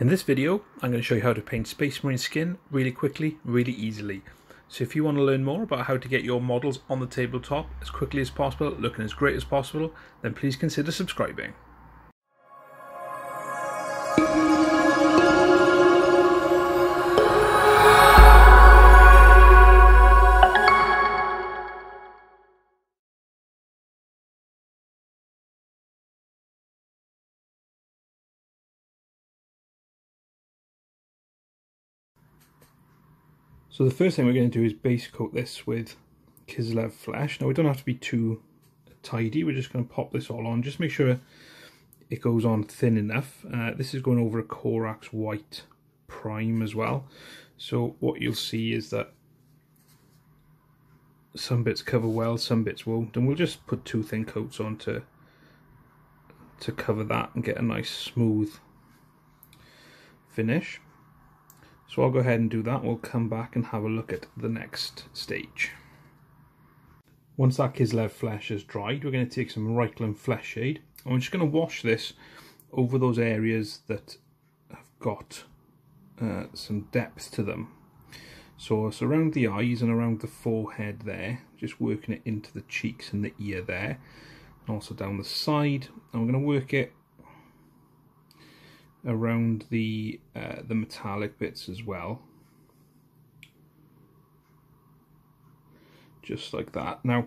In this video, I'm going to show you how to paint Space Marine skin really quickly, really easily. So if you want to learn more about how to get your models on the tabletop as quickly as possible, looking as great as possible, then please consider subscribing. So the first thing we're going to do is base coat this with Kislev Flesh. Now we don't have to be too tidy, we're just going to pop this all on. Just make sure it goes on thin enough. This is going over a Corax white prime as well. So what you'll see is that some bits cover well, some bits won't. And we'll just put two thin coats on to cover that and get a nice smooth finish. So I'll go ahead and do that. We'll come back and have a look at the next stage. Once that Kislev Flesh has dried, we're going to take some Reikland Fleshshade and we're just going to wash this over those areas that have got some depth to them. So it's around the eyes and around the forehead there, just working it into the cheeks and the ear there, and also down the side. And we're going to work it around the metallic bits as well, just like that. Now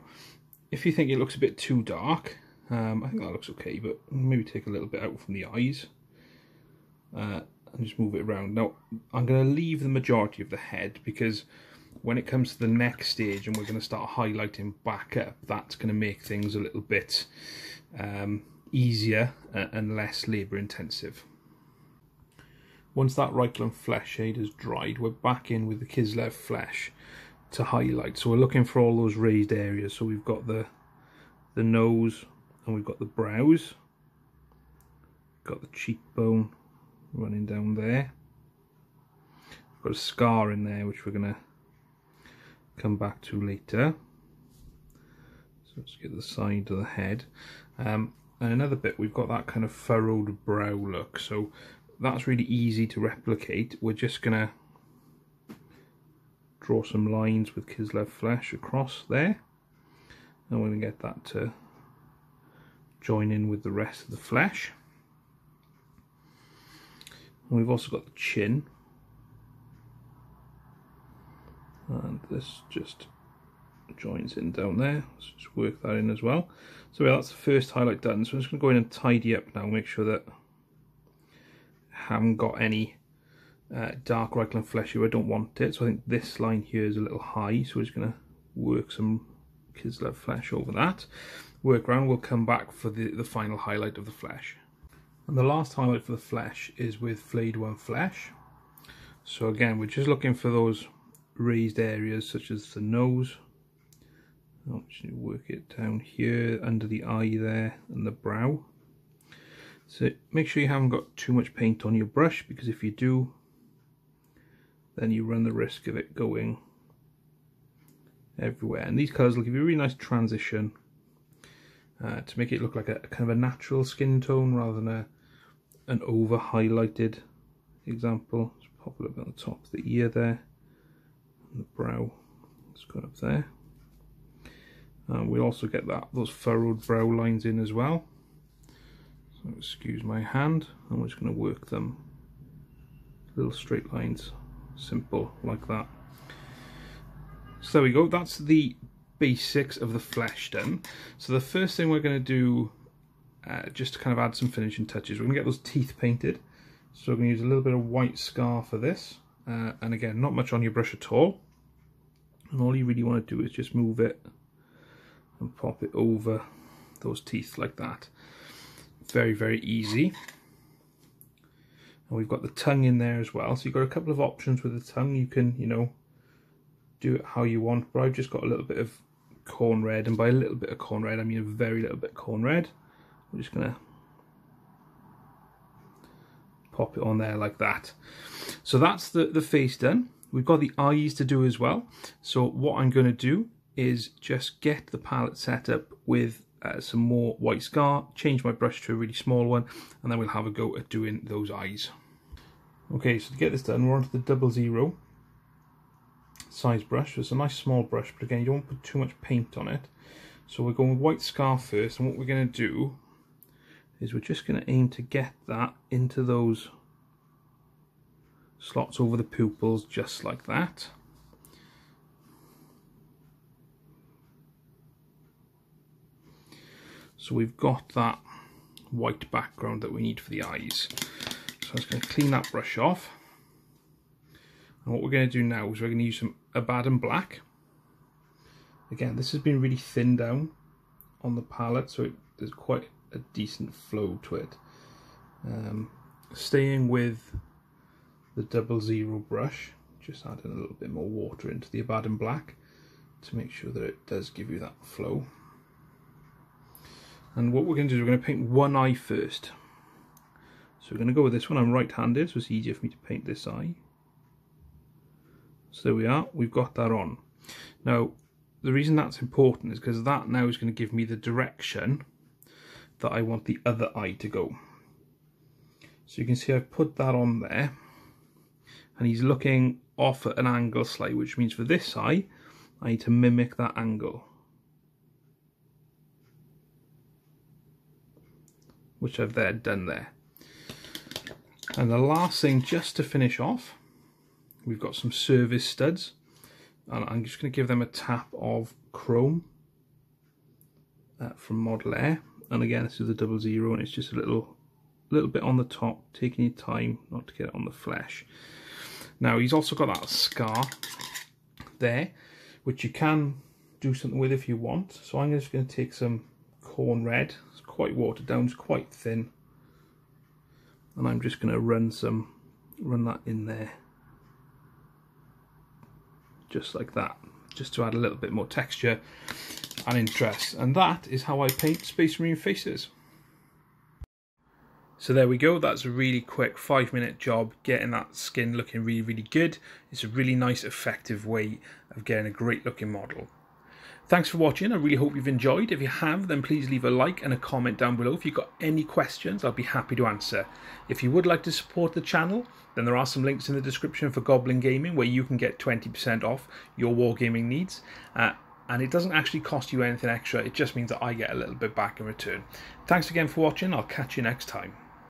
if you think it looks a bit too dark, I think that looks okay, but maybe take a little bit out from the eyes and just move it around. Now I'm going to leave the majority of the head because when it comes to the next stage and we're going to start highlighting back up, that's going to make things a little bit easier and less labour intensive. Once that Reikland Fleshshade has dried, we're back in with the Kislev Flesh to highlight. So we're looking for all those raised areas. So we've got the nose and we've got the brows. Got the cheekbone running down there. We've got a scar in there which we're going to come back to later. So let's get the side of the head. And another bit, we've got that kind of furrowed brow look. So that's really easy to replicate. We're just going to draw some lines with Kislev Flesh across there, and we're going to get that to join in with the rest of the flesh. And we've also got the chin, and this just joins in down there. Let's just work that in as well. So yeah, that's the first highlight done. So I'm just going to go in and tidy up now, make sure that haven't got any dark Reikland Flesh here. I don't want it, so I think this line here is a little high, so we're just going to work some Kislev Flesh over that. Work around, we'll come back for the final highlight of the flesh. And the last highlight for the flesh is with Flayed One Flesh. So again, we're just looking for those raised areas such as the nose. I'll just work it down here under the eye there and the brow. So make sure you haven't got too much paint on your brush, because if you do, then you run the risk of it going everywhere. And these colours will give you a really nice transition to make it look like a kind of a natural skin tone rather than an over highlighted example. Just pop it up on the top of the ear there, and the brow. Let's go up there. We also get those furrowed brow lines in as well. So excuse my hand, and we're just going to work them little straight lines, simple like that. So there we go, that's the basics of the flesh done. So the first thing we're going to do, just to kind of add some finishing touches, we're going to get those teeth painted. So we're going to use a little bit of white scar for this, and again, not much on your brush at all. And all you really want to do is just move it and pop it over those teeth like that. Very, very easy. And we've got the tongue in there as well, so you've got a couple of options with the tongue. You can, you know, do it how you want, but I've just got a little bit of Khorn Red, and by a little bit of Khorn Red I mean a very little bit of Khorn Red. I'm just gonna pop it on there like that. So that's the face done. We've got the eyes to do as well. So what I'm going to do is just get the palette set up with some more white scar, change my brush to a really small one, and then we'll have a go at doing those eyes. Okay, so to get this done, we're onto the 00 size brush. It's a nice small brush, but again, you don't want to put too much paint on it. So we're going with white scarf first, and what we're going to do is we're just going to aim to get that into those slots over the pupils, just like that. So we've got that white background that we need for the eyes. So I'm just going to clean that brush off. And what we're going to do now is we're going to use some Abaddon Black. Again, this has been really thinned down on the palette, so there's quite a decent flow to it. Staying with the 00 brush, just adding a little bit more water into the Abaddon Black to make sure that it does give you that flow. And what we're going to do is we're going to paint one eye first. So we're going to go with this one. I'm right-handed, so it's easier for me to paint this eye. So there we are, we've got that on. Now, the reason that's important is because that now is going to give me the direction that I want the other eye to go. So you can see I've put that on there, and he's looking off at an angle slightly, which means for this eye, I need to mimic that angle, which I've done there. And the last thing, just to finish off, we've got some service studs, and I'm just going to give them a tap of chrome from Model Air. And again, this is the 00, and it's just a little bit on the top, taking your time not to get it on the flesh. Now he's also got that scar there, which you can do something with if you want. So I'm just going to take some Khorn Red. It's quite watered down, it's quite thin, and I'm just going to run that in there, just like that, just to add a little bit more texture and interest. And that is how I paint Space Marine faces. So there we go, that's a really quick 5-minute job getting that skin looking really, really good. It's a really nice, effective way of getting a great looking model. Thanks for watching, I really hope you've enjoyed. If you have, then please leave a like and a comment down below. If you've got any questions, I'll be happy to answer. If you would like to support the channel, then there are some links in the description for Goblin Gaming where you can get 20% off your wargaming needs. And it doesn't actually cost you anything extra, it just means that I get a little bit back in return. Thanks again for watching, I'll catch you next time.